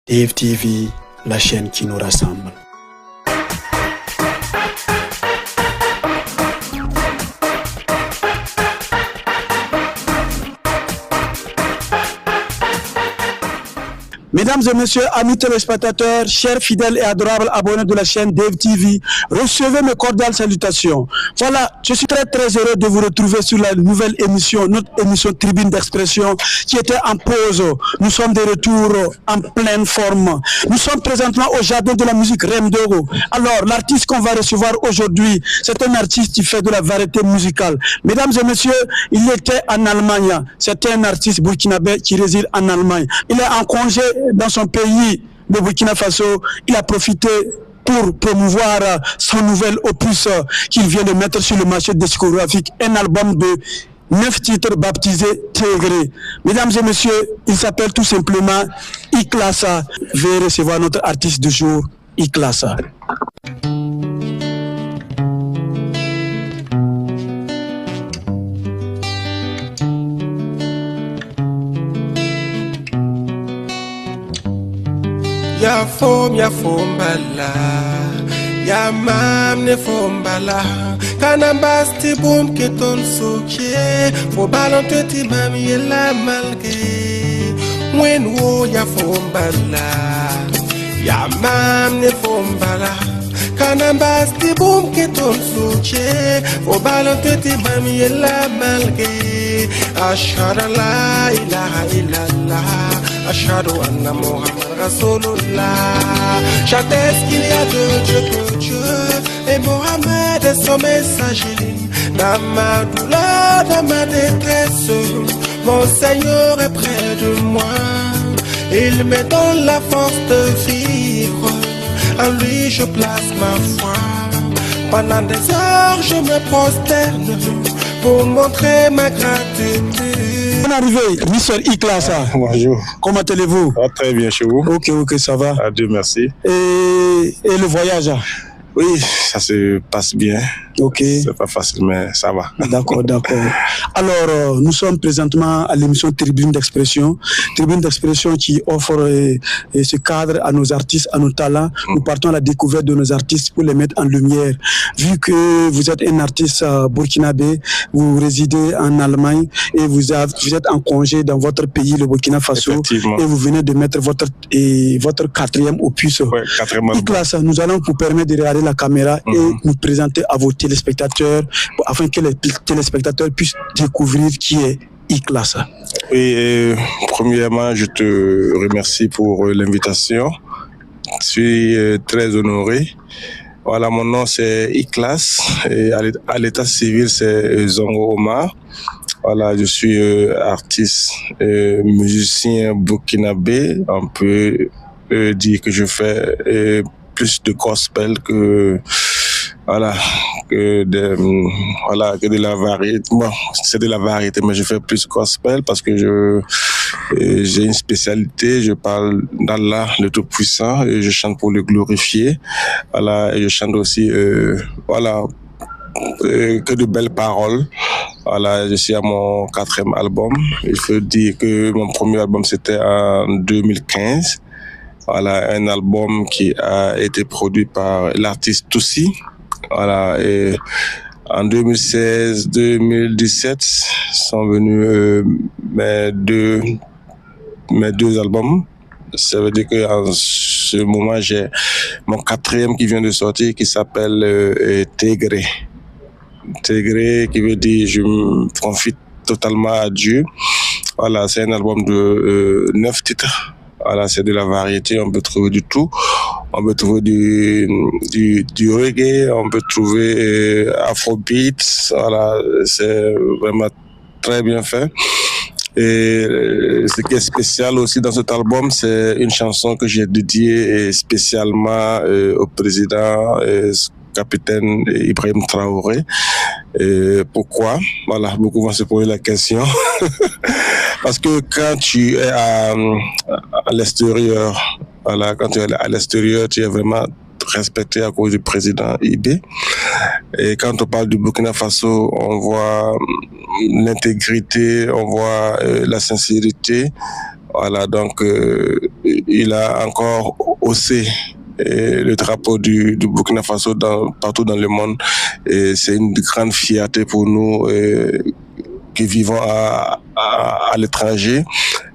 Dave TV, la chaîne qui nous rassemble. Mesdames et messieurs, amis téléspectateurs, chers fidèles et adorables abonnés de la chaîne Dave TV, recevez mes cordiales salutations. Voilà, je suis très heureux de vous retrouver sur la nouvelle émission, notre émission Tribune d'expression qui était en pause. Nous sommes de retour en pleine forme. Nous sommes présentement au jardin de la musique Remdoro. Alors, l'artiste qu'on va recevoir aujourd'hui, c'est un artiste qui fait de la variété musicale. Mesdames et messieurs, il était en Allemagne. C'est un artiste burkinabé qui réside en Allemagne. Il est en congé dans son pays, le Burkina Faso. Il a profité pour promouvoir son nouvel opus qu'il vient de mettre sur le marché discographique, un album de 9 titres baptisé Tégré. Mesdames et messieurs, il s'appelle tout simplement Iklassa. Veuillez recevoir notre artiste du jour, Iklassa. Ya fombala, ya mamne fombala. Kanambas ti boum ke ton sokie, fo balon te ti mami e la malge. Mwen wo ya fombala, ya mamne fombala. Kanambas ti boum ke ton sokie, fo balon te ti mami e la malge. Ashhadu la ilaha illallah, ashhadu anna Muhammad Rasulullah. J'atteste qu'il y a deux dieux que Dieu, et Mohamed est son messager. Dans ma douleur, dans ma détresse, mon Seigneur est près de moi. Il me donne la force de vivre, en lui je place ma foi. Pendant des heures je me prosterne pour montrer ma gratitude. Bonne arrivée, Mr. Iklassa. Bonjour. Comment allez-vous? Très bien chez vous. Ok, ça va. Adieu, merci. Et le voyage? Oui, ça se passe bien. Ok. C'est pas facile, mais ça va. D'accord. Alors, nous sommes présentement à l'émission Tribune d'expression. Tribune d'expression qui offre ce cadre à nos artistes, à nos talents. Nous partons à la découverte de nos artistes pour les mettre en lumière. Vu que vous êtes un artiste burkinabé, vous résidez en Allemagne et vous êtes en congé dans votre pays, le Burkina Faso. Effectivement. Et vous venez de mettre votre quatrième opus. Ouais, quatrième album. Iklassa, nous allons vous permettre de regarder la caméra et nous présenter à vos téléspectateurs afin que les téléspectateurs puissent découvrir qui est Iklassa. Oui, premièrement, je te remercie pour l'invitation. Je suis très honoré. Voilà, mon nom c'est Iklassa et à l'état civil c'est Zongo Omar. Voilà, je suis artiste, musicien burkinabé. On peut dire que je fais plus de gospel que de la variété. Bon, c'est de la variété, mais je fais plus gospel parce que j'ai une spécialité. Je parle d'Allah, le Tout-Puissant, et je chante pour le glorifier. Voilà, et je chante aussi, que de belles paroles. Voilà, je suis à mon 4e album. Il faut dire que mon premier album c'était en 2015. Voilà, un album qui a été produit par l'artiste Toussi. Voilà, et en 2016-2017 sont venus mes deux albums. Ça veut dire qu'en ce moment, j'ai mon 4e qui vient de sortir qui s'appelle Tégré. Tégré qui veut dire je me confie totalement à Dieu. Voilà, c'est un album de 9 titres. Voilà, c'est de la variété, on peut trouver du tout. On peut trouver du reggae, on peut trouver Afrobeat. Voilà, c'est vraiment très bien fait. Et ce qui est spécial aussi dans cet album, c'est une chanson que j'ai dédiée spécialement au président capitaine Ibrahim Traoré. Pourquoi? Voilà, beaucoup vont se poser la question. Parce que quand tu es à l'extérieur, voilà, quand tu es à l'extérieur, tu es vraiment respecté à cause du président IB. Et quand on parle du Burkina Faso, on voit l'intégrité, on voit la sincérité. Voilà, donc il a encore haussé le drapeau du Burkina Faso partout dans le monde. Et c'est une grande fierté pour nous qui vivons à l'étranger.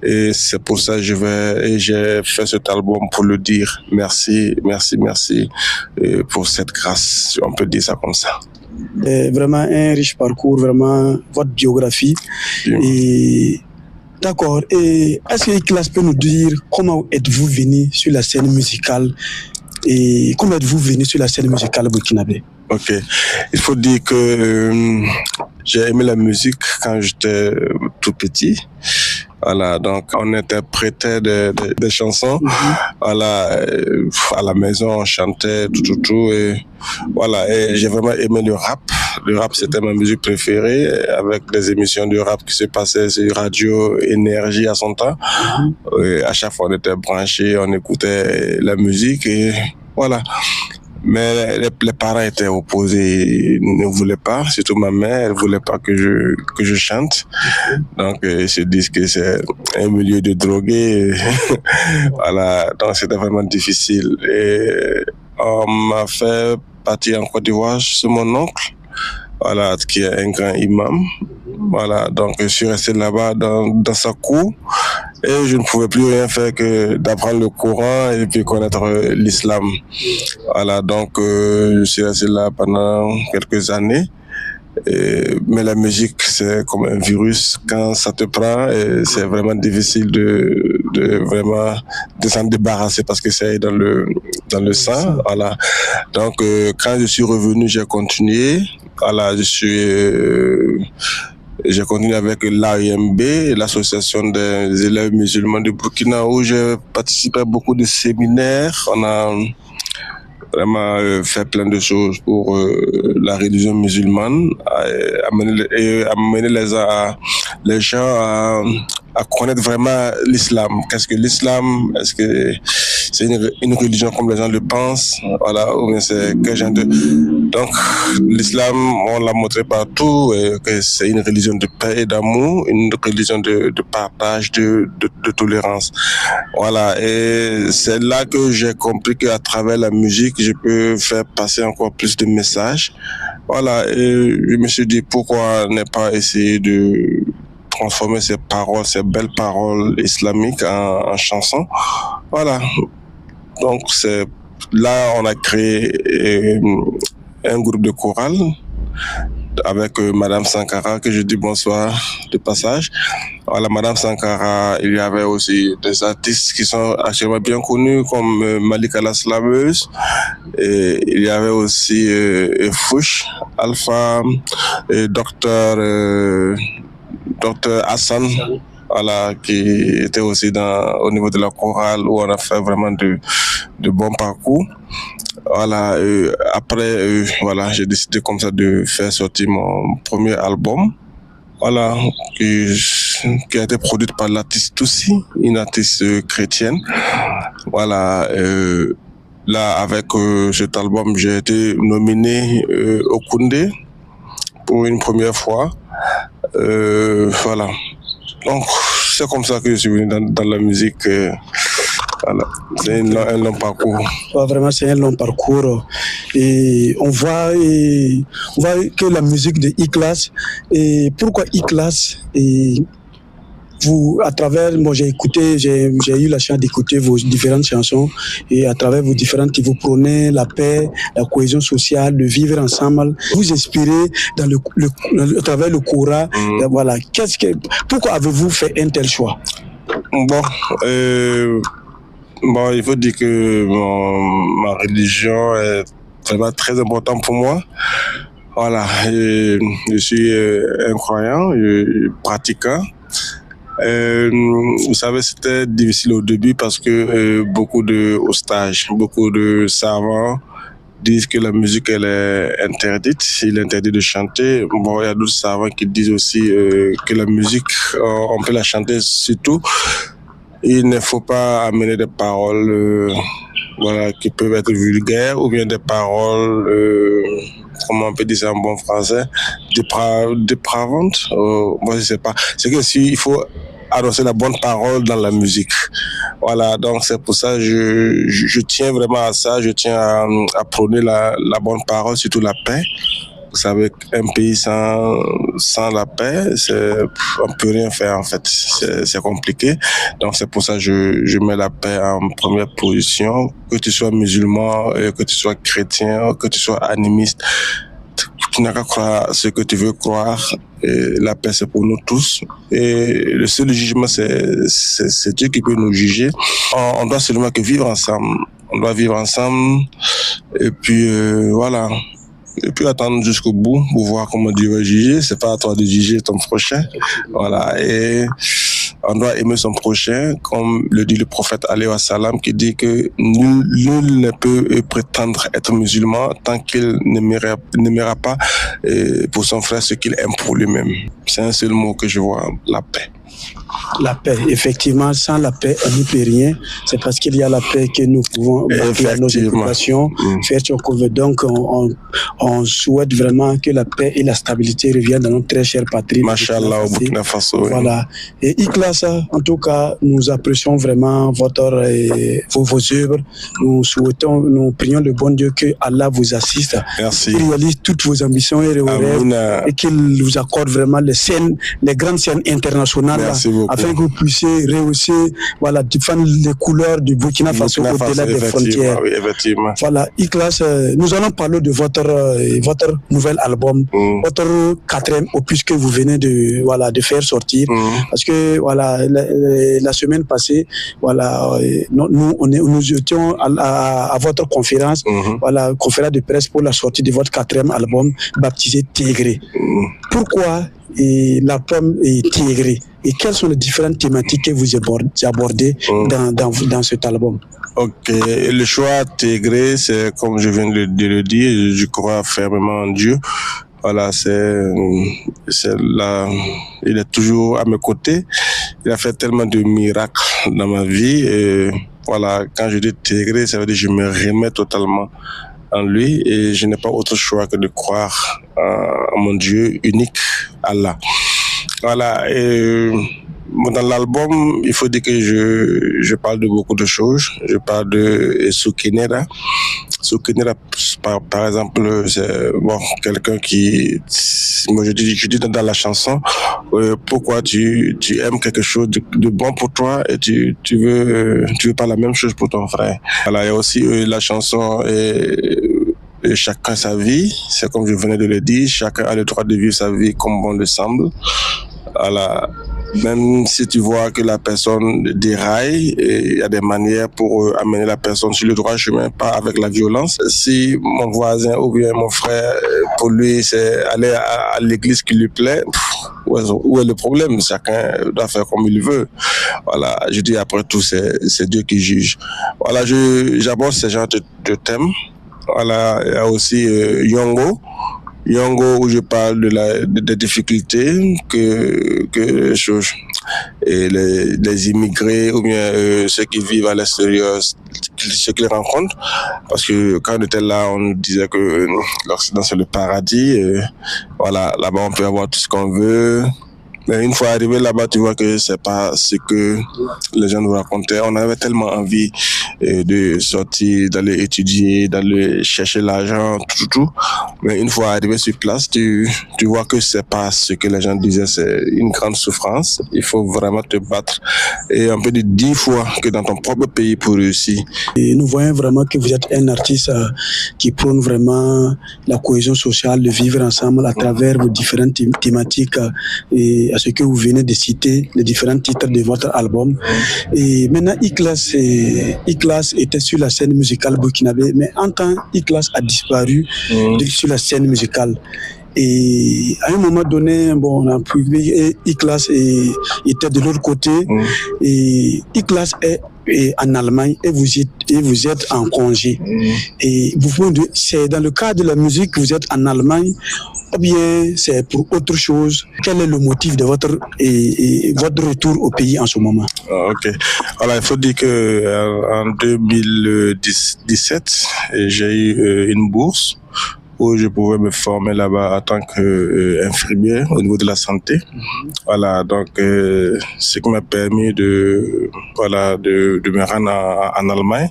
Et c'est pour ça que j'ai fait cet album pour le dire. Merci pour cette grâce, on peut dire ça comme ça. Vraiment un riche parcours, vraiment votre biographie. Et d'accord. Et est-ce que Iklas peut nous dire comment êtes-vous venu sur la scène musicale et comment êtes-vous venu sur la scène musicale burkinabé? Ok. Il faut dire que j'ai aimé la musique quand j'étais tout petit. Voilà, donc on interprétait des chansons. Voilà, à la maison on chantait tout et voilà. Et j'ai vraiment aimé le rap. Le rap c'était ma musique préférée, avec des émissions de rap qui se passaient sur Radio Énergie à son temps. Et à chaque fois on était branchés, on écoutait la musique et voilà. Mais les parents étaient opposés, ils ne voulaient pas, surtout ma mère, elle voulait pas que je chante. Donc ils se disent que c'est un milieu de drogués. Voilà, donc c'était vraiment difficile. Et on m'a fait partir en Côte d'Ivoire chez mon oncle, voilà, qui est un grand imam. Voilà, donc je suis resté là-bas dans sa cour et je ne pouvais plus rien faire que d'apprendre le Coran et puis connaître l'islam. Voilà, donc je suis resté là pendant quelques années. Mais la musique, c'est comme un virus. Quand ça te prend, c'est vraiment difficile de vraiment de s'en débarrasser parce que c'est dans le sang. Voilà. Donc quand je suis revenu, j'ai continué. Voilà, j'ai continué avec l'AIMB, l'association des élèves musulmans du Burkina, où j'ai participé à beaucoup de séminaires. On a vraiment fait plein de choses pour la religion musulmane, amener les gens à connaître vraiment l'islam. Qu'est-ce que l'islam? Est-ce que c'est une religion comme les gens le pensent? Voilà, ou bien c'est quel genre de... Donc, l'islam, on l'a montré partout, que c'est une religion de paix et d'amour, une religion de partage, de tolérance. Voilà, et c'est là que j'ai compris qu'à travers la musique, je peux faire passer encore plus de messages. Voilà, et je me suis dit, pourquoi ne pas essayer de transformer ces paroles, ces belles paroles islamiques en chansons. Voilà. Donc, c'est là on a créé un groupe de chorale avec Madame Sankara, que je dis bonsoir de passage. Voilà, Madame Sankara, il y avait aussi des artistes qui sont actuellement bien connus comme Malika la Slameuse. Et il y avait aussi Fouch, Alpha, et Docteur Hassan, voilà, qui était aussi au niveau de la chorale, où on a fait vraiment de bons parcours. Voilà, après, voilà, j'ai décidé comme ça de faire sortir mon premier album, voilà, qui a été produit par l'artiste Toussi, une artiste chrétienne. Voilà, là, avec cet album, j'ai été nominé au Koundé pour une première fois. Voilà. Donc, c'est comme ça que je suis venu dans la musique. Voilà. C'est un long parcours. Ouais, vraiment, c'est un long parcours. Et on voit que la musique de Iklas, et pourquoi Iklas, et vous, à travers, moi j'ai eu la chance d'écouter vos différentes chansons, et à travers vos différentes, vous prenez la paix, la cohésion sociale, le vivre ensemble, vous inspirez à travers le Coran. Voilà. Pourquoi avez-vous fait un tel choix? Bon, il faut dire que ma religion est vraiment très importante pour moi. Voilà, je suis un croyant, pratiquant. Vous savez, c'était difficile au début parce que beaucoup de savants disent que la musique elle est interdite, il est interdit de chanter. Bon, il y a d'autres savants qui disent aussi que la musique, on peut la chanter surtout. Il ne faut pas amener des paroles voilà, qui peuvent être vulgaires ou bien des paroles, comment on peut dire ça en bon français, dépravantes. Moi, je sais pas. C'est que il faut annoncer la bonne parole dans la musique. Voilà, donc c'est pour ça que je tiens vraiment à ça, je tiens à prôner la bonne parole, surtout la paix. Vous savez, un pays sans la paix, on peut rien faire en fait. C'est compliqué. Donc c'est pour ça que je mets la paix en première position. Que tu sois musulman, que tu sois chrétien, que tu sois animiste, tu n'as qu'à croire ce que tu veux croire. Et la paix, c'est pour nous tous. Et le seul jugement, c'est Dieu qui peut nous juger. On doit seulement que vivre ensemble. On doit vivre ensemble. Et puis voilà. Et puis attendre jusqu'au bout pour voir comment Dieu va juger. C'est pas à toi de juger ton prochain. Voilà. Et on doit aimer son prochain, comme le dit le prophète alayhi wa salam, qui dit que nul ne peut prétendre être musulman tant qu'il n'aimera pas pour son frère ce qu'il aime pour lui-même. C'est un seul mot que je vois, la paix. La paix, effectivement, sans la paix, on ne peut rien. C'est parce qu'il y a la paix que nous pouvons bâtir nos occupations, faire ce qu'on veut. Donc, on souhaite vraiment que la paix et la stabilité reviennent dans notre très chère patrie. Machallah, au Burkina Faso. Voilà. Et Ikhlas, en tout cas, nous apprécions vraiment vos œuvres. Nous prions le bon Dieu que Allah vous assiste. Merci. Qu'il réalise toutes vos ambitions et vos rêves et qu'il vous accorde vraiment les grandes scènes internationales. Afin que vous puissiez rehausser, voilà, défendre les couleurs du Burkina Faso au-delà des frontières. Oui, effectivement. Voilà, Ikhlas, nous allons parler de votre nouvel album, votre 4e opus que vous venez de faire sortir. Parce que voilà, la semaine passée, voilà, nous étions à votre conférence, voilà, conférence de presse pour la sortie de votre 4e album baptisé Tégré. Pourquoi l'album est Tégré? Et quelles sont les différentes thématiques que vous abordez dans cet album? Ok, le choix Tégré, c'est comme je viens de le dire, je crois fermement en Dieu. Voilà, il est toujours à mes côtés. Il a fait tellement de miracles dans ma vie. Et voilà, quand je dis Tégré, ça veut dire que je me remets totalement en lui et je n'ai pas autre choix que de croire en mon Dieu unique, Allah. Voilà, et dans l'album, il faut dire que je parle de beaucoup de choses. Je parle de Soukinera. Soukinera, par exemple, c'est quelqu'un qui... Moi, je dis dans la chanson, pourquoi tu aimes quelque chose de bon pour toi et tu veux pas la même chose pour ton frère. Voilà, il y a aussi la chanson... Et chacun sa vie, c'est comme je venais de le dire, chacun a le droit de vivre sa vie comme bon le semble. Voilà. Même si tu vois que la personne déraille, il y a des manières pour amener la personne sur le droit chemin, pas avec la violence. Si mon voisin ou bien mon frère, pour lui, c'est aller à l'église qui lui plaît, où est le problème? Chacun doit faire comme il veut. Voilà. Je dis après tout, c'est Dieu qui juge. Voilà, j'aborde ce genre de thèmes. Voilà, il y a aussi Yongo où je parle des difficultés que les immigrés ou bien ceux qui vivent à l'extérieur, ceux qu'ils rencontrent. Parce que quand on était là, on nous disait que l'Occident c'est le paradis. Voilà, là-bas on peut avoir tout ce qu'on veut. Mais une fois arrivé là-bas, tu vois que c'est pas ce que les gens nous racontaient. On avait tellement envie de sortir, d'aller étudier, d'aller chercher l'argent, tout. Mais une fois arrivé sur place, tu vois que c'est pas ce que les gens disaient. C'est une grande souffrance. Il faut vraiment te battre. Et on peut dire 10 fois que dans ton propre pays pour réussir. Et nous voyons vraiment que vous êtes un artiste qui prône vraiment la cohésion sociale, le vivre ensemble à travers vos différentes thématiques et à ce que vous venez de citer, les différents titres de votre album. Et maintenant, Ikhlas était sur la scène musicale burkinabé, mais en temps, Ikhlas a disparu sur la scène musicale. Et à un moment donné, on a publié Ikhlas était de l'autre côté. Et Ikhlas est en Allemagne et vous êtes en congé. Et c'est dans le cadre de la musique que vous êtes en Allemagne ou bien c'est pour autre chose? Quel est le motif de votre retour au pays en ce moment? Ok. Alors, il faut dire que en 2017, j'ai eu une bourse où je pouvais me former là-bas en tant qu'infirmier au niveau de la santé. Voilà, donc ce qui m'a permis de me rendre en Allemagne,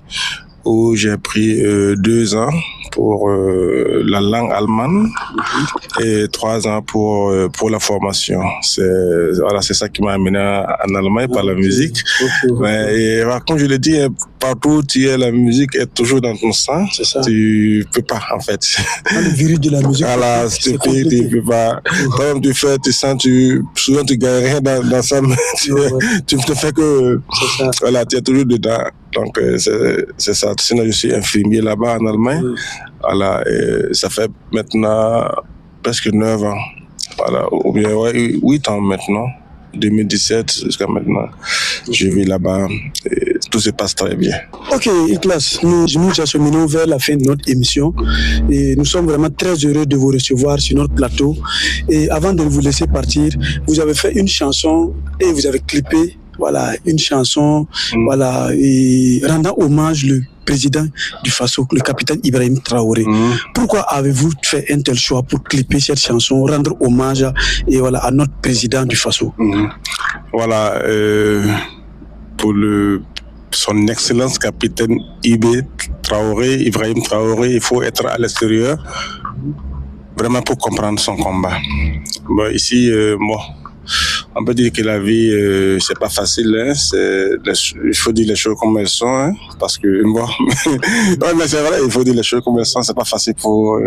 où j'ai pris 2 ans pour la langue allemande et 3 ans pour la formation. C'est ça qui m'a amené en Allemagne par la musique. Et comme je le dis, partout où tu es, la musique est toujours dans ton sang. C'est ça. Tu peux pas, en fait. Le virus de la musique. Voilà, tu peux pas. Quand tu fais, souvent tu gagnes rien dans ça, mais tu ne te fais que, voilà, tu es toujours dedans. Donc, c'est ça. Sinon, je suis infirmier là-bas en Allemagne. Voilà, et ça fait maintenant presque 9 ans. Voilà, ou bien 8 ans maintenant. 2017 jusqu'à maintenant. Je vis là-bas et tout se passe très bien. Ok, Iklas, nous acheminons vers la fin de notre émission et nous sommes vraiment très heureux de vous recevoir sur notre plateau. Et avant de vous laisser partir, vous avez fait une chanson et vous avez clippé une chanson et rendant hommage le président du Faso, le capitaine Ibrahim Traoré. Pourquoi avez-vous fait un tel choix pour clipper cette chanson, rendre hommage à notre président du Faso? Voilà, pour son excellence capitaine Ibrahim Traoré, il faut être à l'extérieur vraiment pour comprendre son combat. Bon, ici, on peut dire que la vie, c'est pas facile, hein. Il faut dire les choses comme elles sont, hein, parce que mais c'est vrai, il faut dire les choses comme elles sont. C'est pas facile pour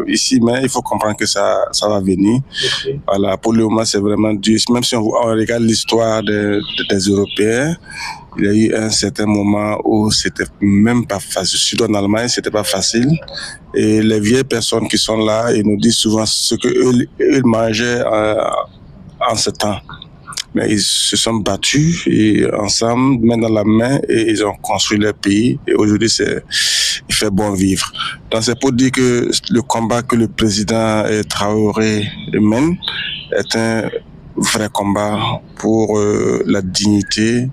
ici, mais il faut comprendre que ça va venir. Voilà, pour le moment, c'est vraiment dur. Même si on regarde l'histoire des Européens, il y a eu un certain moment où c'était même pas facile. Surtout en Allemagne, c'était pas facile. Et les vieilles personnes qui sont là, ils nous disent souvent ce que eux mangeaient en ce temps. Mais ils se sont battus et ensemble, main dans la main, et ils ont construit leur pays. Et aujourd'hui, il fait bon vivre. Donc c'est pour dire que le combat que le président Traoré mène est un vrai combat pour la dignité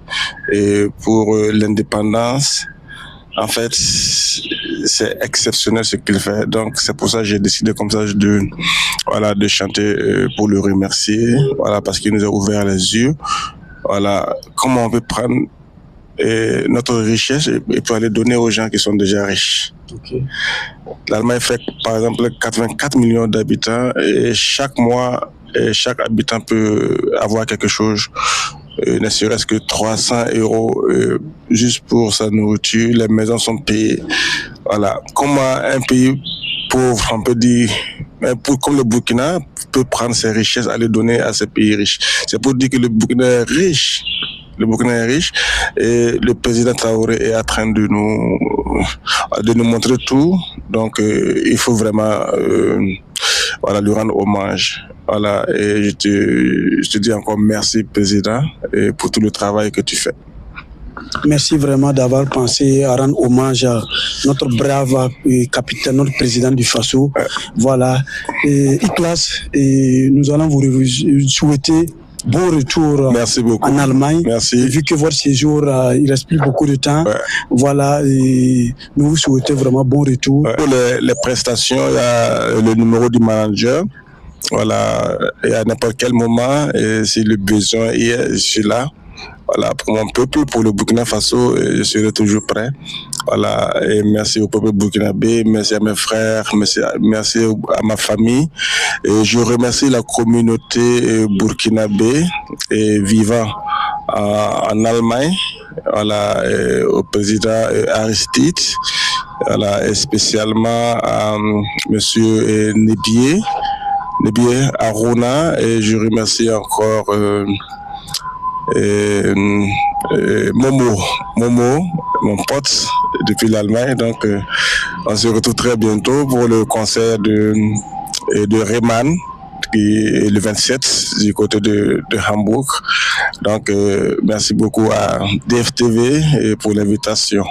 et pour l'indépendance. En fait, c'est exceptionnel ce qu'il fait. Donc, c'est pour ça que j'ai décidé comme ça de chanter pour le remercier. Voilà, parce qu'il nous a ouvert les yeux. Voilà, comment on peut prendre notre richesse et pour aller donner aux gens qui sont déjà riches. L'Allemagne fait, par exemple, 84 millions d'habitants et chaque mois, chaque habitant peut avoir quelque chose. Ne serait-ce que 300 € juste pour sa nourriture, les maisons sont payées. Voilà. Comment un pays pauvre, on peut dire, comme le Burkina, peut prendre ses richesses et les donner à ces pays riches. C'est pour dire que le Burkina est riche. Le Burkina est riche et le président Traoré est en train de nous montrer tout. Donc, il faut vraiment lui rendre hommage. Voilà, et je te dis encore merci, président, et pour tout le travail que tu fais. Merci vraiment d'avoir pensé à rendre hommage à notre brave capitaine, notre président du Faso. Voilà, Iklas, nous allons vous souhaiter bon retour en Allemagne. Merci. Vu que votre séjour, il reste plus beaucoup de temps. Voilà, et nous vous souhaitons vraiment bon retour. Pour les prestations, il y a le numéro du manager. Voilà, et à n'importe quel moment, et si le besoin y est, je suis là. Voilà, pour mon peuple, pour le Burkina Faso, je serai toujours prêt. Voilà, et merci au peuple burkinabé, merci à mes frères, merci à ma famille. Et je remercie la communauté burkinabé et vivant en Allemagne. Voilà, au président Aristide. Voilà, et spécialement à monsieur Nebié Aruna, et je remercie encore Momo, mon pote depuis l'Allemagne. Donc on se retrouve très bientôt pour le concert de Rehman qui est le 27 du côté de Hambourg. Donc merci beaucoup à DFTV et pour l'invitation.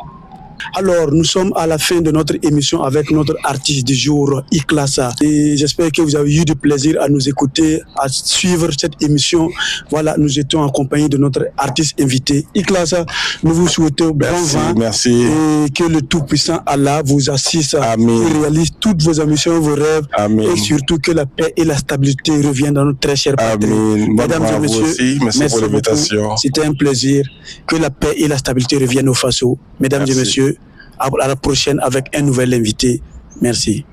Alors, nous sommes à la fin de notre émission avec notre artiste du jour, Iklassa. Et j'espère que vous avez eu du plaisir à nous écouter, à suivre cette émission. Voilà, nous étions accompagnés de notre artiste invité, Iklassa. Nous vous souhaitons bon vent. Merci. Et que le Tout-Puissant Allah vous assiste Amen. et réalise toutes vos ambitions, vos rêves. Amen. Et surtout que la paix et la stabilité reviennent dans notre très chère patrie. Amen. Mesdames et messieurs, aussi. Merci pour l'invitation. C'était un plaisir. Que la paix et la stabilité reviennent au Faso. Mesdames et messieurs, à la prochaine avec un nouvel invité. Merci.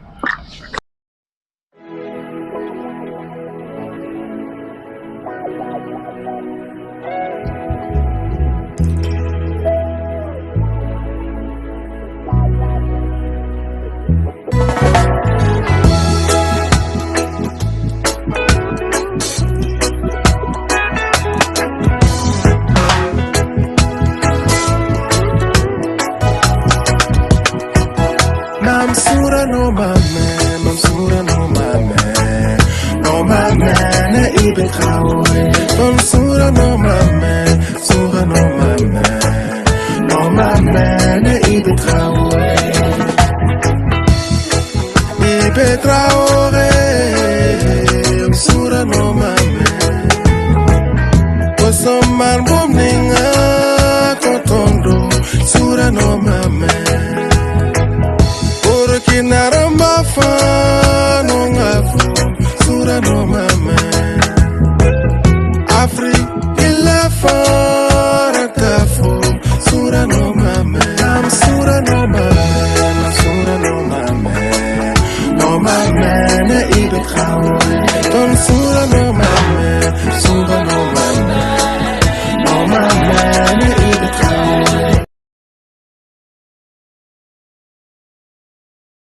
Mamsura no mame, Mamsura no mame, no mame na ibe kawe. Mamsura no mame, Sura no mame, no mame na ibe kawe. Ibe trawe.